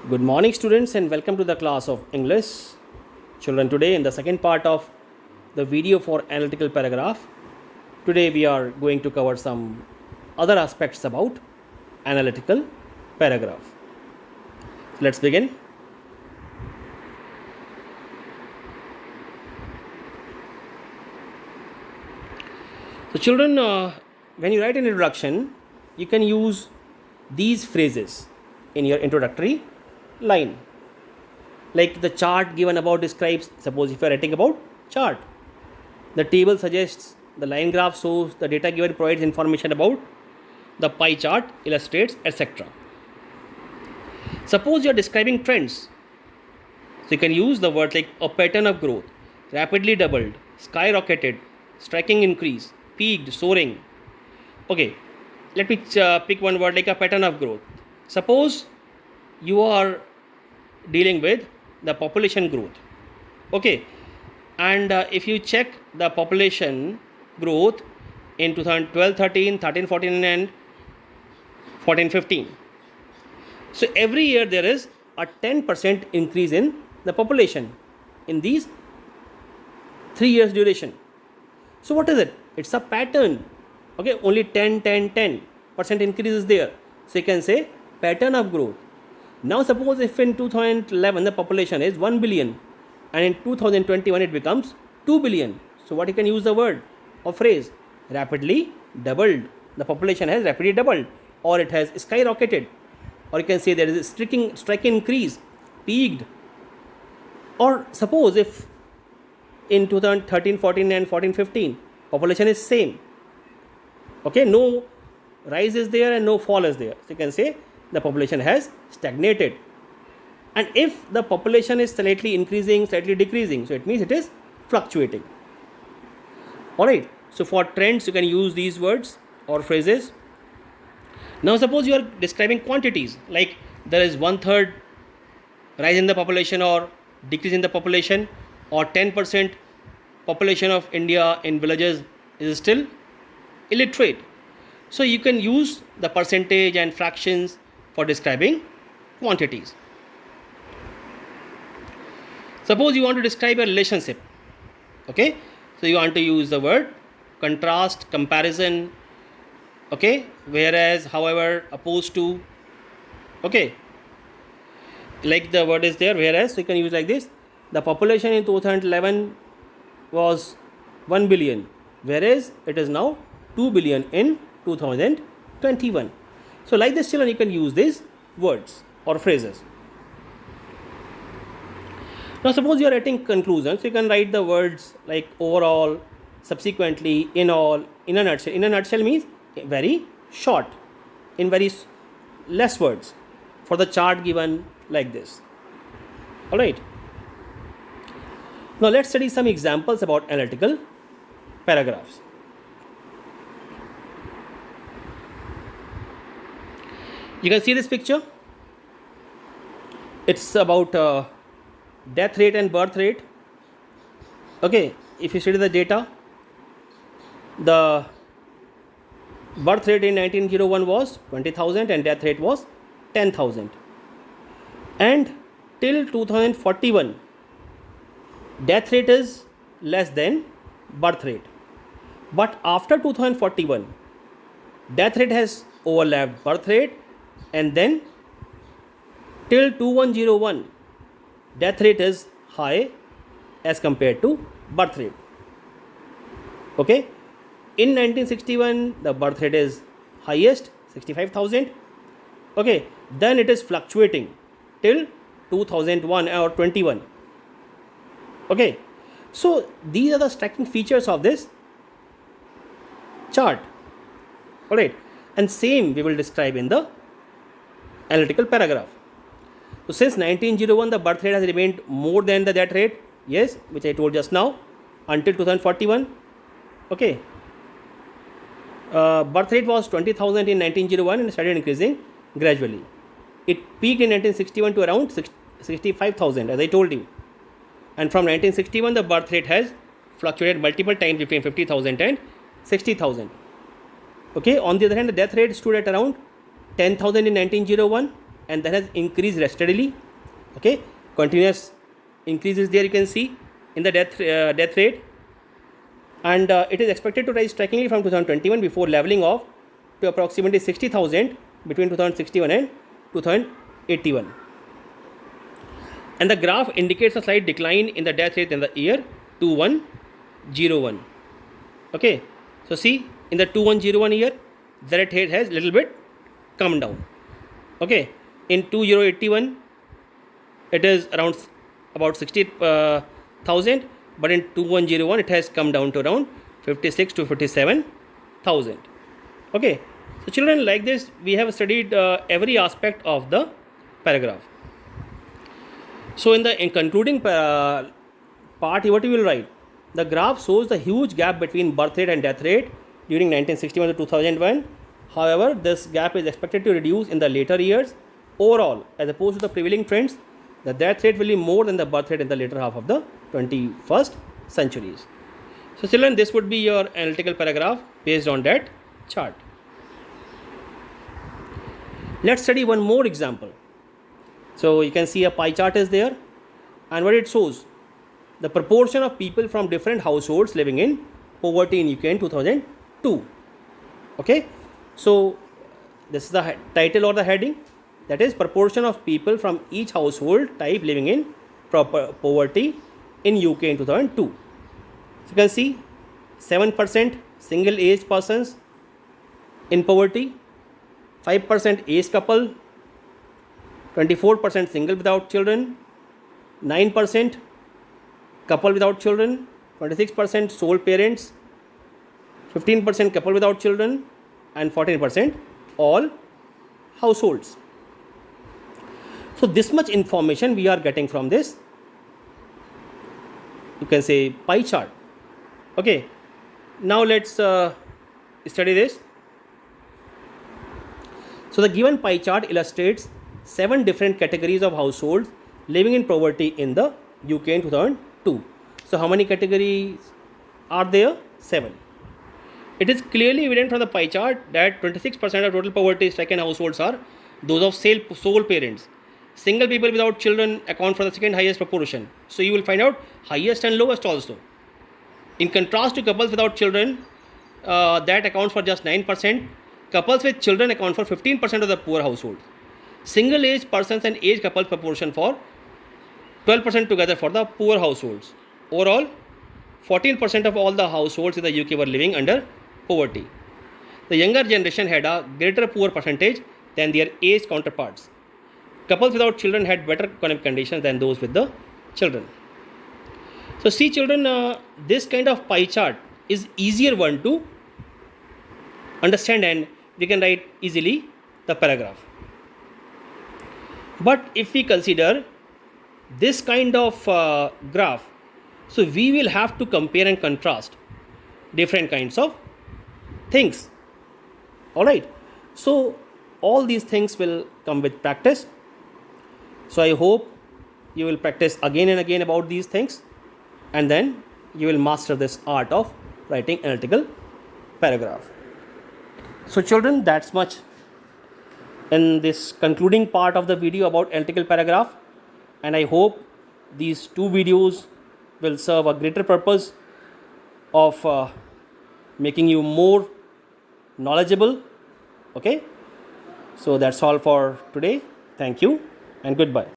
Good morning, students, and welcome to the class of English. Children, today in the second part of the video for analytical paragraph, today we are going to cover some other aspects about analytical paragraph. Let's begin. So, children, when you write an introduction, you can use these phrases in your introductory line. Like the chart given above describes, suppose if you are writing about chart, the table suggests, the line graph shows, the data given provides information about, the pie chart illustrates, etc. Suppose you are describing trends, so you can use the word like a pattern of growth, rapidly doubled, skyrocketed, striking increase, peaked, soaring. Okay, let me pick one word like a pattern of growth. Suppose you are dealing with the population growth. Okay, and if you check the population growth in 2012 13, 13 14, and 14 15, so every year there is a 10% increase in the population in these 3 years duration. So what is it? It's a pattern. Okay, only 10% increase is there, so you can say pattern of growth. Now suppose if in 2011 the population is 1 billion and in 2021 it becomes 2 billion. So what you can use the word or phrase? Rapidly doubled. The population has rapidly doubled, or it has skyrocketed, or you can say there is a striking increase, peaked. Or suppose if in 2013 14 and 14 15 population is same, okay, no rise is there and no fall is there, so you can say the population has stagnated. And if the population is slightly increasing, slightly decreasing, so it means it is fluctuating. Alright, so for trends you can use these words or phrases. Now suppose you are describing quantities, like there is 1/3 rise in the population or decrease in the population, or 10% population of India in villages is still illiterate. So you can use the percentage and fractions for describing quantities. Suppose you want to describe a relationship, okay, so you want to use the word contrast, comparison, okay, whereas, however, opposed to, okay, like the word is there, whereas, so you can use like this: the population in 2011 was 1 billion, whereas it is now 2 billion in 2021. So like this, children, you can use these words or phrases. Now suppose you are writing conclusions, so you can write the words like overall, subsequently, in all, in a nutshell. In a nutshell means very short, in very less words, for the chart given like this. Alright. Now let's study some examples about analytical paragraphs. You can see this picture. It's about death rate and birth rate. Okay, if you study the data, the birth rate in 1901 was 20,000 and death rate was 10,000. And till 2041, death rate is less than birth rate. But after 2041, death rate has overlapped birth rate, and then till 2101, death rate is high as compared to birth rate. Okay, in 1961 the birth rate is highest, 65,000. Okay, then it is fluctuating till 2001 or 21. Okay, so these are the striking features of this chart. Alright, and same we will describe in the analytical paragraph. So since 1901 the birth rate has remained more than the death rate, yes, which I told just now, until 2041. Okay, birth rate was 20,000 in 1901 and started increasing gradually. It peaked in 1961 to around 65,000, as I told you. And from 1961 the birth rate has fluctuated multiple times between 50,000 and 60,000. Okay, on the other hand, the death rate stood at around 10,000 in 1901 and that has increased steadily. Okay, continuous increase is there, you can see in the death rate, and it is expected to rise strikingly from 2021 before leveling off to approximately 60,000 between 2061 and 2081. And the graph indicates a slight decline in the death rate in the year 2101. Okay, so see, in the 2101 year, the death rate has little bit come down. Okay, in 2081, it is around about 60,000, but in 2101 it has come down to around 56 to 57,000. Okay, so children, like this we have studied every aspect of the paragraph. So in concluding part, what you will write? The graph shows the huge gap between birth rate and death rate during 1961 to 2001. However, this gap is expected to reduce in the later years. Overall, as opposed to the prevailing trends, the death rate will be more than the birth rate in the later half of the 21st centuries. So children, this would be your analytical paragraph based on that chart. Let's study one more example. So you can see a pie chart is there, and what it shows, the proportion of people from different households living in poverty in UK in 2002. Okay, so this is the title or the heading, that is proportion of people from each household type living in poverty in UK in 2002. So you can see 7% single age persons in poverty, 5% age couple, 24% single without children, 9% couple without children, 26% sole parents, 15% couple without children, and 14% all households. So this much information we are getting from this, you can say, pie chart. Okay, now let's study this. So the given pie chart illustrates 7 different categories of households living in poverty in the UK in 2002. So how many categories are there? 7. It is clearly evident from the pie chart that 26% of total poverty stricken households are those of sole parents. Single people without children account for the second highest proportion. So you will find out highest and lowest also. In contrast to couples without children, that accounts for just 9%. Couples with children account for 15% of the poor households. Single age persons and age couples proportion for 12% together for the poor households. Overall, 14% of all the households in the UK were living under poverty. The younger generation had a greater poor percentage than their age counterparts. Couples without children had better economic conditions than those with the children. So see children, this kind of pie chart is easier one to understand, and we can write easily the paragraph. But if we consider this kind of graph, so we will have to compare and contrast different kinds of things. Alright, so all these things will come with practice. So I hope you will practice again and again about these things, and then you will master this art of writing analytical paragraph. So children, that's much in this concluding part of the video about analytical paragraph, and I hope these 2 videos will serve a greater purpose of making you more knowledgeable. Okay, so that's all for today. Thank you and goodbye.